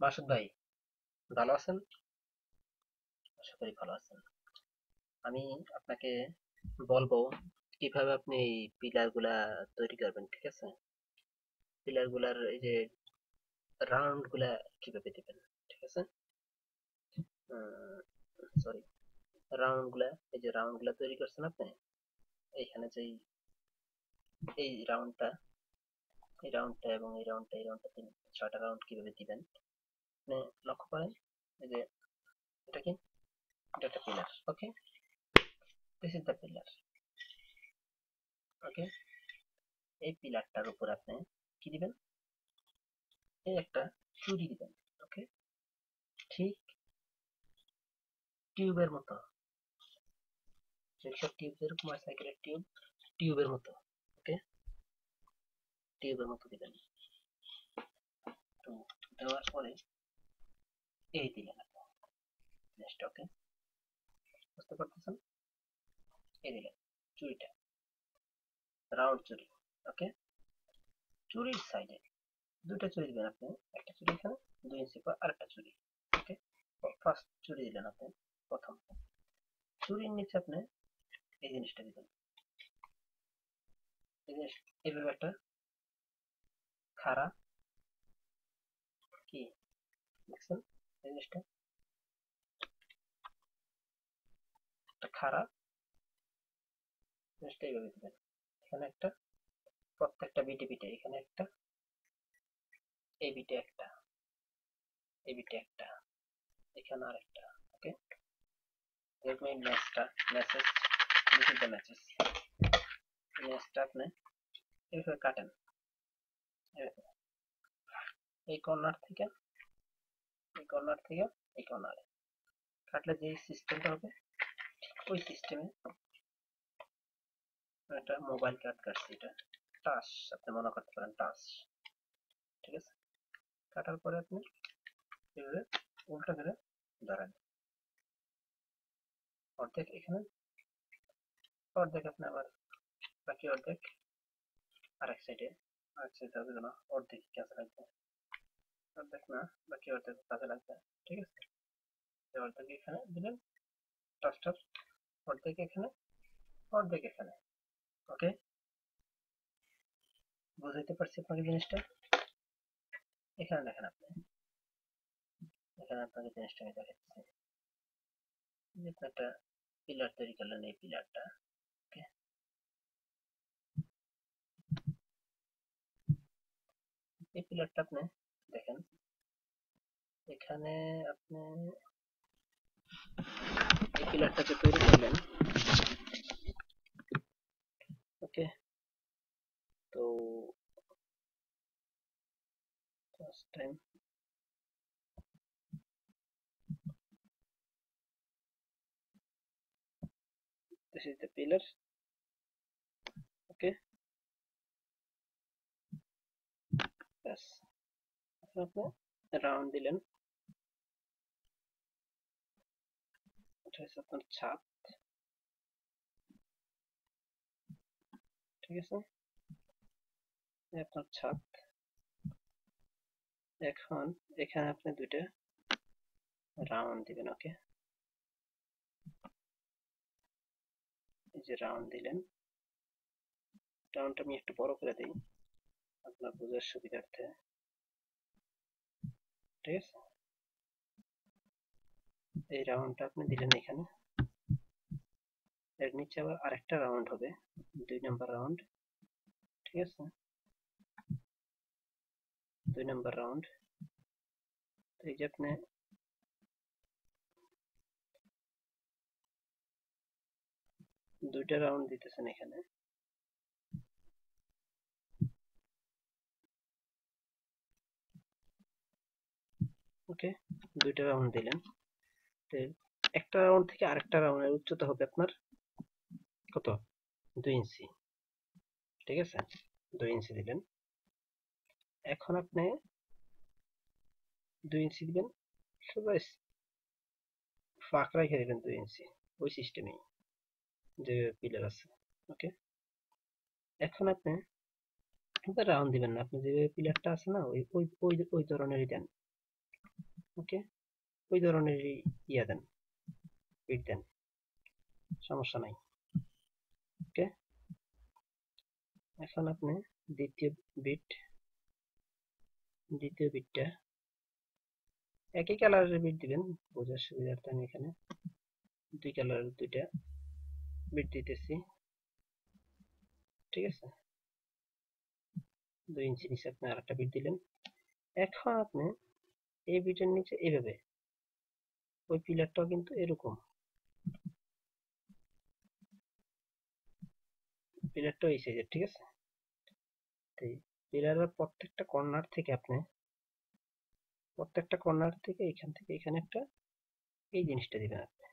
মাসুদ ভাই, ভালো আছেন? আশা করি ভালো আছেন। আমি আপনাকে বলবো কিভাবে আপনি এই পিলার গুলা তৈরি করবেন, ঠিক আছে? পিলার গুলার এই যে রাউন্ড গুলা কিভাবে দিবেন, ঠিক আছে? সরি, রাউন্ড গুলা, এই যে রাউন্ড গুলা তৈরি করছেন আপনি, এইখানে যে এই রাউন্ডটা, এই রাউন্ডটা এবং এই রাউন্ডটা, এই রাউন্ডটা, তিন ছয়টা রাউন্ড কিভাবে দিবেন আপনি লক্ষ্য করেন। এই যে এটা কি, এটা একটা pillar, okay? This is the pillar, okay? এই পিলারটার উপর আপনি কি দিবেন? এই একটা চুরি দিবেন, ওকে? ঠিক টিউবের মতো, রিক্সার টিউব যেরকম হয়, সাইকেলের টিউব, টিউবের মতো, ওকে? টিউবের মতো দিবেন। তো দেওয়ার পরে এই দিলেন আপনি জিনিসটা, ওকে? বুঝতে পারতেছেন? এই দিলেন চুরিটা, রাউন্ড চুরি, ওকে? চুরির সাইডে দুটো চুরি দিবেন আপনি, একটা চুরি এখানে, 2 ইঞ্চি পর আরেকটা চুরি, ওকে? ফার্স্ট চুরি দিলেন আপনি, প্রথম চুরির নিচে আপনি এই জিনিসটা দিবেন, এই জিনিস, এইভাবে একটা খাড়া, কি দেখছেন এই জিনিসটা, একটা খাড়া জিনিসটা এইভাবে দিবেন। এখানে একটা, প্রত্যেকটা বিটে বিটে, এখানে একটা, এই বিটে একটা, এই বিটে একটা, এখানে আরেকটা, ওকে? এরকম এই ম্যাচটা, matches, this is the matches, ম্যাচটা আপনি এইভাবে কাটেন, এইভাবে। এই কর্নার থেকে, এই কর্নার থেকে এই কর্নারে কাটলে যে সিস্টেমটা হবে, ওই সিস্টেমে একটা মোবাইল কাট কাটছি, এটা টাচ, আপনি মনে করতে পারেন টাচ, ঠিক আছে? কাটার পরে আপনি এইভাবে উল্টা করে ধরেন, অর্ধেক এখানে, অর্ধেক আপনি আবার, বাকি অর্ধেক আরেক সাইডে, আরেক সাইডে হবে না, অর্ধেক কাজে লাগবে, অর্ধেক না, বাকি অর্ধেক কাজে লাগবে, ঠিক আছে? এই অর্ধেক এখানে দিলেন, টাচটার অর্ধেক এখানে, অর্ধেক এখানে, ওকে? বুঝাইতে পারছি আপনাকে জিনিসটা? এখানে দেখেন আপনি, এখানে আপনাকে জিনিসটা আমি দেখাচ্ছি, যে আপনি একটা পিলার তৈরি করলেন, এই পিলারটা, ওকে? এই পিলারটা আপনি দেখেন, এখানে আপনি এই পিলারটা যে তৈরি করলেন, ওকে? তো first time this is the pillar, okay? ব্যাস, এখন আপনি রাউন্ড দিলেন, এটা হচ্ছে আপনার ছাদ, ঠিক আছে? এই আপনার ছাদ। এখন এখানে আপনি দুইটা রাউন্ড দিবেন, ওকে? এই যে রাউন্ড দিলেন, রাউন্ডটা আমি একটু বড় করে দিই আপনার বোঝার সুবিধার্থে, ঠিক আছে? এই রাউন্ডটা আপনি দিলেন এখানে, এর নিচে আবার আরেকটা রাউন্ড হবে, 2 নাম্বার রাউন্ড, ঠিক আছে? 2 নাম্বার রাউন্ড। এই যে আপনি দুইটা রাউন্ড দিতেছেন এখানে, ওকে? দুইটা রাউন্ড দিলেন, তো একটা রাউন্ড থেকে আরেকটা রাউন্ডের উচ্চতা হবে আপনার কত? 2 ইঞ্চি, ঠিক আছে? 2 ইঞ্চি দিলেন। এখন আপনি 2 ইঞ্চি দিবেন, সোজা ফাঁক রেখে দিবেন 2 ইঞ্চি, ওই সিস্টেমেই যে পিলার আছে, ওকে? এখন আপনি রাউন্ড দিবেন না, আপনি যে পিলারটা আছে না, ওই ওই ওই ওই ধরনেরই দেন, ওকে, ওই ধরনেরই ইয়া দেন, বিট দেন, সমস্যা নাই। ওকে, এখন আপনি দ্বিতীয় বিটটা একই কালারের বিট দিবেন বোঝার সুবিধার্থে। আমি এখানে দুই কালারের দুইটা বিট দিতেছি, ঠিক আছে। 2 ইঞ্চি নিচে আপনি আরেকটা বিট দিলেন। এখন আপনি এই বিটের নিচে এইভাবে, ওই পিলারটাও কিন্তু এরকম, পিলারটাও এই সাইজের, ঠিক আছে। পিলারের প্রত্যেকটা কর্নার থেকে এখান থেকে এখানে একটা এই জিনিসটা দিবেন আপনি।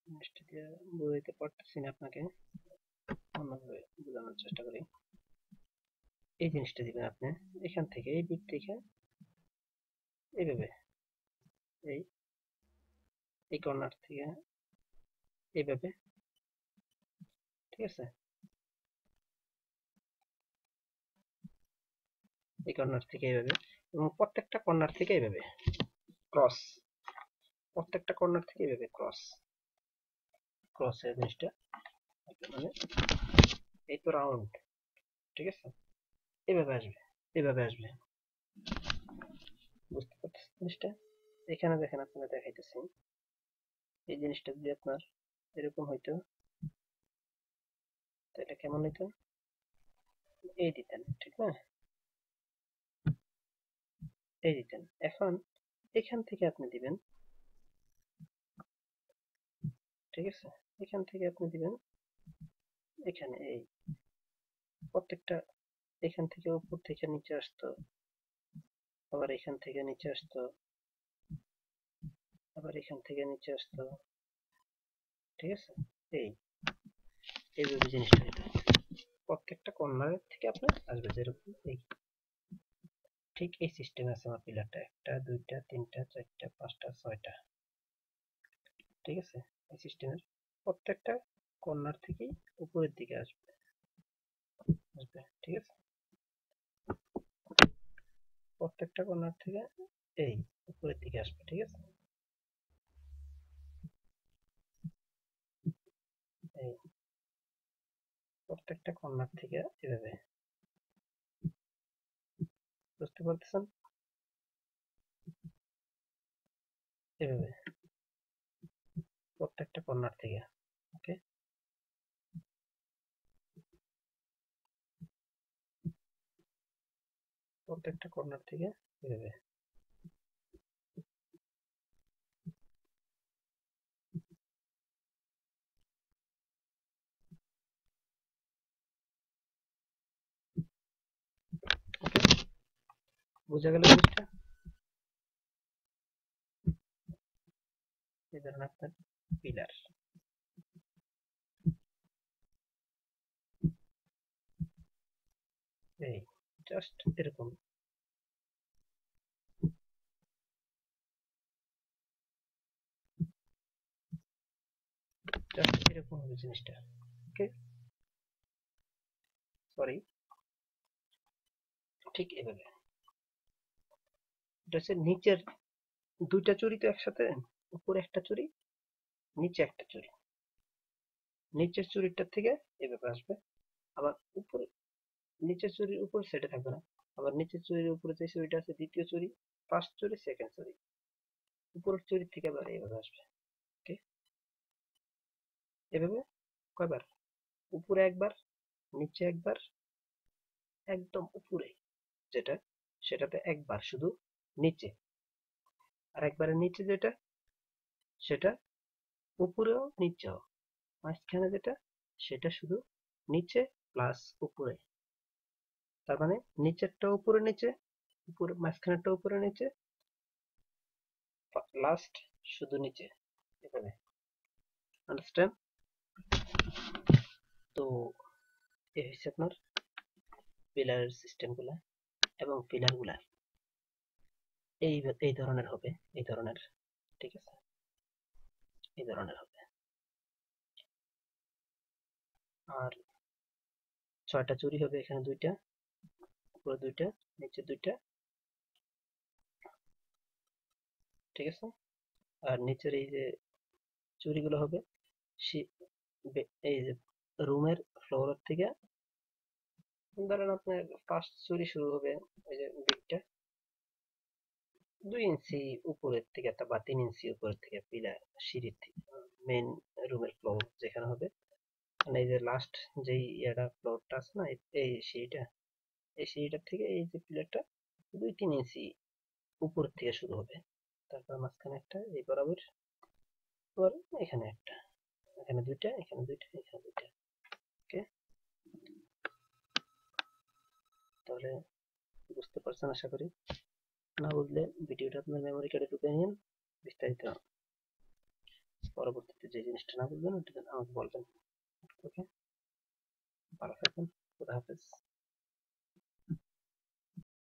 জিনিসটা দিয়ে বুঝাইতে পারতেছি না আপনাকে, অন্যভাবে বোঝানোর চেষ্টা করি। এই জিনিসটা দিবেন আপনি এখান থেকে, এই বিট থেকে এইভাবে, এই কর্নার থেকে এইভাবে, ঠিক আছে। এই কর্নার থেকে এইভাবে, এবং প্রত্যেকটা কর্নার থেকে এইভাবে ক্রস, প্রত্যেকটা কর্নার থেকে এইভাবে ক্রসের জিনিসটা মানে এই তো রাউন্ড, ঠিক আছে। এইভাবে আসবে, বুঝতে পারতেছেন জিনিসটা? এখানে দেখেন, আপনারা দেখাইতেছি, এই জিনিসটা যদি আপনার এরকম হইতো তাহলে কেমন হইতো? এই দিতেন, ঠিক না? এই দিতেন। এখন এখান থেকে আপনি দিবেন, ঠিক আছে। এখান থেকে আপনি দিবেন এখানে, এই প্রত্যেকটা, এখান থেকে উপর থেকে নিচে আসতো, আবার এখান থেকে নিচে আসতো, আবার এখান থেকে নিচে আসতো, ঠিক আছে। এই এইভাবে জিনিসটা হইতো, প্রত্যেকটা কর্নারের থেকে আপনার আসবে যেরকম এই, ঠিক এই সিস্টেম আছে আমার পিলারটা, 1 2 3 4 5 6টা, ঠিক আছে। এই সিস্টেমের প্রত্যেকটা কর্নার থেকেই উপরের দিকে আসবে, ঠিক আছে। প্রত্যেকটা কর্নার থেকে এই উপরের দিকে আসবে, ঠিক আছে। এই প্রত্যেকটা কর্নার থেকে এভাবে, বুঝতে পারতেছেন? এভাবে প্রত্যেকটা কর্নার থেকে, ওকে। প্রত্যেকটা কর্নার থেকে এভাবে, বোঝা গেল জিনিসটা? এই ধরনের আপনার পিলার, এই জাস্ট এরকম, জাস্ট এরকম হবে জিনিসটা, ওকে। সরি, ঠিক এভাবে। এটা হচ্ছে নিচের দুইটা চুরি তো একসাথে, উপরে একটা চুরি, নিচে একটা চুরি, নিচের চুরিটার থেকে এভাবে আসবে, আবার উপরে, নিচের চুরির উপর সেটা থাকবে না, আবার নিচের চুরির উপরে যে চুরিটা আছে দ্বিতীয় চুরি, ফার্স্ট চুরি, সেকেন্ড চুরি, উপরের চুরির থেকে আবার এইভাবে আসবে, ওকে। এভাবে কয়বার? উপরে একবার, নিচে একবার, একদম উপরে যেটা সেটাতে একবার শুধু নিচে, আর একবারের নিচে যেটা সেটা উপরেও নিচেও, মাঝখানে যেটা সেটা শুধু নিচে প্লাস উপরে। তার মানে নিচেরটা উপরে নিচে, উপরে মাঝখানেরটা উপরে নিচে, লাস্ট শুধু নিচে, এখানে। আন্ডারস্ট্যান্ড? তো এই হচ্ছে আপনার পিলারের সিস্টেম গুলা, এবং পিলার গুলা এই ধরনের হবে, এই ধরনের, ঠিক আছে, এই ধরনের হবে। আর 6টা চুরি হবে, এখানে 2টা, উপরে 2টা, নিচে 2টা, ঠিক আছে। আর নিচের এই যে চুরিগুলো হবে এই যে রুমের ফ্লোরের থেকে, ধরেন আপনার ফার্স্ট চুরি শুরু হবে এই যে বিটটা 2 ইঞ্চি উপরের থেকে একটা বা 3 ইঞ্চি উপরের থেকে পিলার সিঁড়ির থেকে মেইন রুমের ফ্লোর যেখানে হবে, মানে এই যে লাস্ট যেই ফ্লোরটা আছে না, এই সিঁড়িটার থেকে এই যে পিলারটা 2-3 ইঞ্চি উপর থেকে শুরু হবে। তারপর মাঝখানে একটা এই বরাবর, পর এখানে একটা, এখানে 2টা, এখানে 2টা, এখানে 2টা। ওকে, তাহলে বুঝতে পারছেন আশা করি। না বুঝলে ভিডিওটা আপনার মেমোরি কার্ডে ঢুকে নিন, বিস্তারিত পরবর্তীতে যে জিনিসটা না বুঝবেন ওটা আমাকে বলবেন। ওকে, ভালো থাকবেন, খুদা হাফেজ।